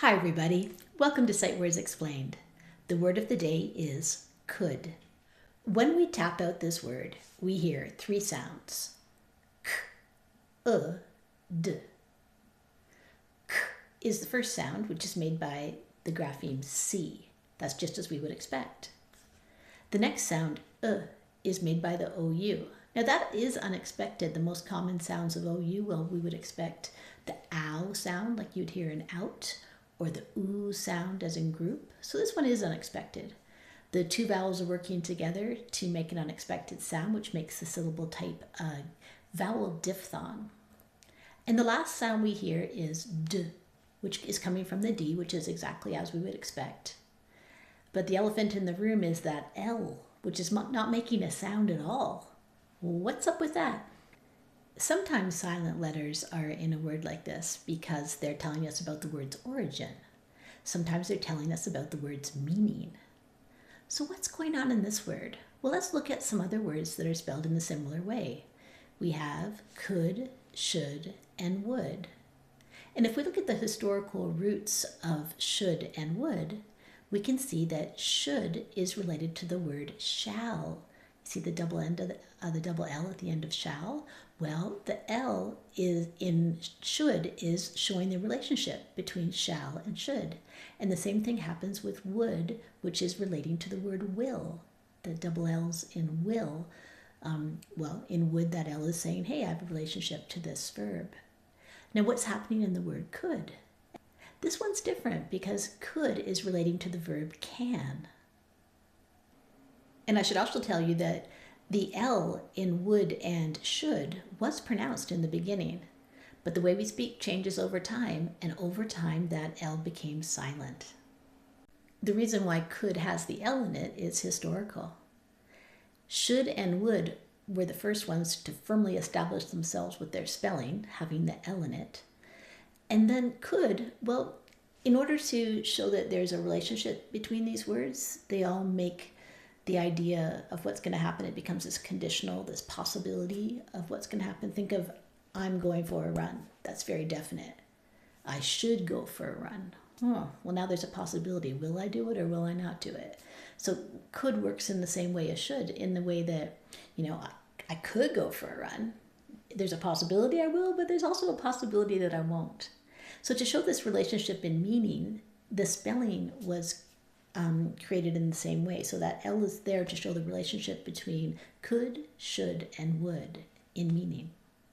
Hi everybody, welcome to Sight Words Explained. The word of the day is could. When we tap out this word, we hear three sounds. K, d. K is the first sound, which is made by the grapheme C. That's just as we would expect. The next sound, is made by the OU. Now that is unexpected. The most common sounds of OU, well, we would expect the ow sound, like you'd hear an out, or the oo sound as in group. So this one is unexpected. The two vowels are working together to make an unexpected sound, which makes the syllable type a vowel diphthong. And the last sound we hear is d, which is coming from the D, which is exactly as we would expect. But the elephant in the room is that L, which is not making a sound at all. What's up with that? Sometimes silent letters are in a word like this because they're telling us about the word's origin. Sometimes they're telling us about the word's meaning. So what's going on in this word? Well, let's look at some other words that are spelled in a similar way. We have could, should, and would. And if we look at the historical roots of should and would, we can see that should is related to the word shall. See the double end of the double L at the end of shall? Well, the L is in should is showing the relationship between shall and should. And the same thing happens with would, which is relating to the word will. The double L's in will, in would, that L is saying, hey, I have a relationship to this verb. Now what's happening in the word could? This one's different because could is relating to the verb can. And I should also tell you that the L in would and should was pronounced in the beginning, but the way we speak changes over time, and over time that L became silent. The reason why could has the L in it is historical. Should and would were the first ones to firmly establish themselves with their spelling, having the L in it. And then could, well, in order to show that there's a relationship between these words, they all make the idea of what's going to happen. It becomes this conditional, this possibility of what's going to happen. Think of, I'm going for a run. That's very definite. I should go for a run. Well, now there's a possibility. Will I do it or will I not do it? So could works in the same way as should, in the way that, I could go for a run. There's a possibility I will, but there's also a possibility that I won't. So to show this relationship in meaning, the spelling was created in the same way. So that L is there to show the relationship between could, should, and would in meaning.